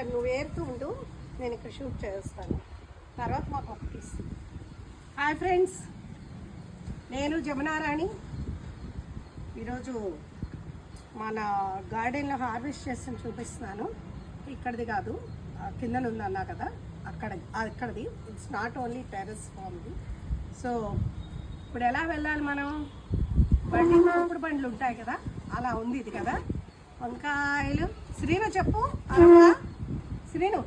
సరే నువ్వు ఏరుతూ ఉండు, నేను ఇక్కడ షూట్ చేస్తాను, తర్వాత మా పప్పీస్. హాయ్ ఫ్రెండ్స్, నేను జమునారాణి. ఈరోజు మన గార్డెన్లో హార్వెస్ట్ చేస్తాను చూపిస్తున్నాను. ఇక్కడిది కాదు, కిందన ఉంది అన్నా కదా, అక్కడిది. ఇట్స్ నాట్ ఓన్లీ టెర్రస్ ఫామ్ది. సో ఇప్పుడు ఎలా వెళ్ళాలి మనం? ఇప్పుడు బండ్లు ఉంటాయి కదా, అలా ఉంది ఇది కదా. వంకాయలు, శ్రీను చెప్పు, అరువా శ్రీను,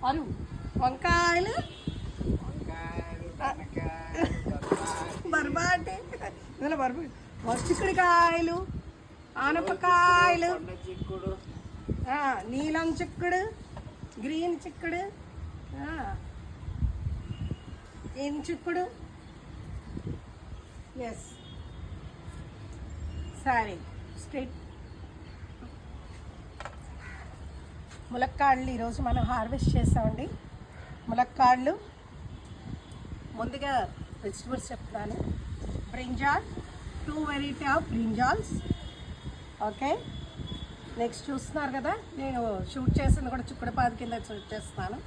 అరు వంకాయలు, బర్బాటి ఇందులో చిక్కుడుకాయలు, ఆనపకాయలు, నీలం చిక్కుడు, గ్రీన్ చిక్కుడు, ఏం చిక్కుడు, ఎస్ సరే. స్ట్రైట్ ములక్కాడలు ఈరోజు మనం హార్వెస్ట్ చేస్తామండి. ములక్కాడలు ముందుగా వెజిటబుల్స్ చెప్తాను. Brinjal, 2 variety of brinjals. Okay, next చూస్తున్నారు కదా, నేను షూట్ చేసింది కూడా చిక్కుడుపాదు కింద షూట్ చేస్తున్నాను.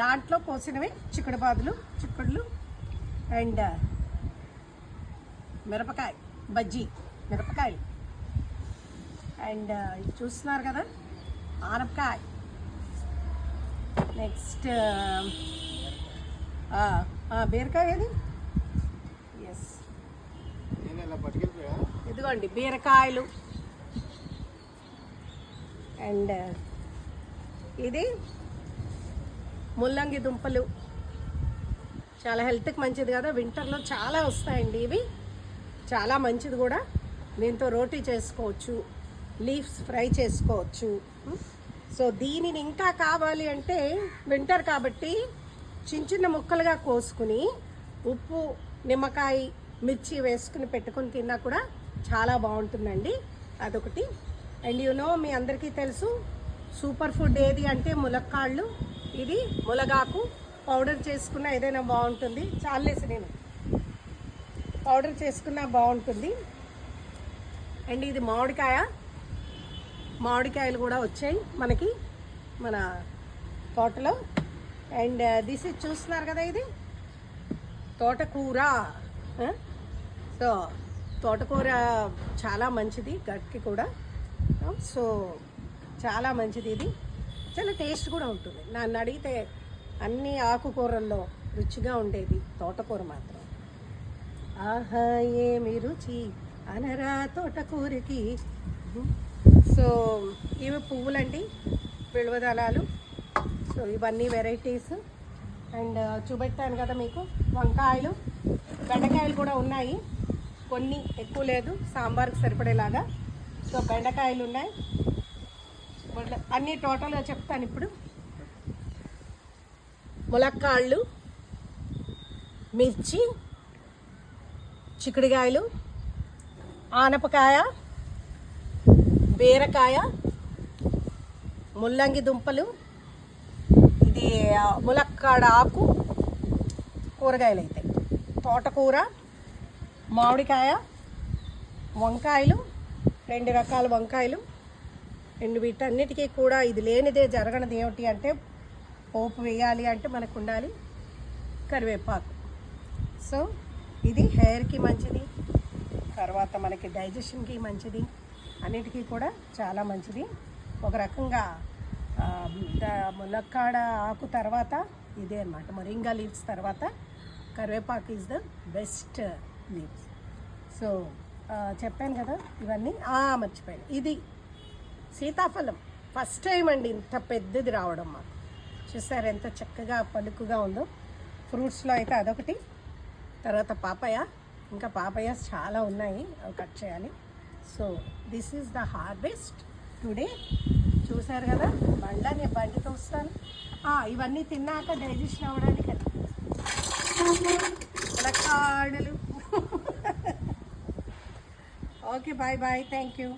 దాంట్లో కోసినవి చిక్కుడుపాదులు, చిక్కుడులు అండ్ మిరపకాయ బజ్జీ మిరపకాయలు. అండ్ ఇది చూస్తున్నారు కదా, ఆనపకాయ. నెక్స్ట్ బీరకాయ. అది ఎస్, ఇదిగోండి బీరకాయలు. అండ్ ఇది ముల్లంగి దుంపలు, చాలా హెల్త్కి మంచిది కదా, వింటర్లో చాలా వస్తాయండి ఇవి, చాలా మంచిది కూడా. దీంతో రోటీ చేసుకోవచ్చు, లీవ్స్ ఫ్రై చేసుకోవచ్చు. సో దీనిని ఇంకా కావాలి అంటే వింటర్ కాబట్టి చిన్న చిన్న ముక్కలుగా కోసుకుని ఉప్పు, నిమ్మకాయ, మిర్చి వేసుకుని పెట్టుకుని తిన్నా కూడా చాలా బాగుంటుందండి. అదొకటి. అండ్ మీ అందరికీ తెలుసు సూపర్ ఫుడ్ ఏది అంటే ములక్కాళ్ళు. ఇది ములగాకు పౌడర్ చేసుకున్న ఏదైనా బాగుంటుంది. చాలేసి నేను పౌడర్ చేసుకున్నా బాగుంటుంది. అండ్ ఇది మామిడికాయ, మామిడికాయలు కూడా వచ్చాయి మనకి మన తోటలో. అండ్ దిస్ ఇది చూస్తున్నారు కదా, ఇది తోటకూర. సో తోటకూర చాలా మంచిది గట్కి కూడా. సో చాలా మంచిది, ఇది చాలా టేస్ట్ కూడా ఉంటుంది. నన్ను అడిగితే అన్ని ఆకుకూరల్లో రుచిగా ఉండేది తోటకూర మాత్రం. ఆహా ఏమి రుచి అనరా తోటకూరకి. సో ఇవి పువ్వులండి, పిలువదళాలు. సో ఇవన్నీ వెరైటీస్. అండ్ చూపెట్టాను కదా మీకు వంకాయలు, బెండకాయలు కూడా ఉన్నాయి, కొన్ని ఎక్కువ లేదు, సాంబార్కి సరిపడేలాగా. సో బెండకాయలు ఉన్నాయి, అన్నీ టోటల్గా చెప్తాను ఇప్పుడు. ములక్కాళ్ళు, మిర్చి, చిక్కుడుకాయలు, ఆనపకాయ, బీరకాయ, ముల్లంగి దుంపలు, ఇది ములక్కాడ ఆకు, కూరగాయలు అయితే తోటకూర, మామిడికాయ, వంకాయలు, 2 రకాల వంకాయలు. అండ్ వీటన్నిటికీ కూడా ఇది లేనిదే జరగనిది ఏమిటి అంటే పోపు వేయాలి అంటే మనకు ఉండాలి కరివేపాకు. సో ఇది హెయిర్కి మంచిది, తర్వాత మనకి డైజెషన్కి మంచిది, అన్నిటికీ కూడా చాలా మంచిది. ఒక రకంగా ములక్కాడ ఆకు తర్వాత ఇదే అన్నమాట, మొరింగా లీవ్స్ తర్వాత కరివేపాకు is the best leaves. So చెప్పాను కదా ఇవన్నీ. మర్చిపోయాను, ఇది సీతాఫలం. ఫస్ట్ టైం అండి ఇంత పెద్దది రావడం మాకు. చూసారు ఎంత చక్కగా పలుకుగా ఉందో. ఫ్రూట్స్లో అయితే అదొకటి. తర్వాత పాపయ, ఇంకా పాపయాస్ చాలా ఉన్నాయి, అవి కట్ చేయాలి. So this is the harvest today. చూసారు కదా, నేను బండితో వస్తాను. ఇవన్నీ తిన్నాక డైజెషన్ అవ్వడానికి ములక్కాడలు. Okay, bye bye, thank you.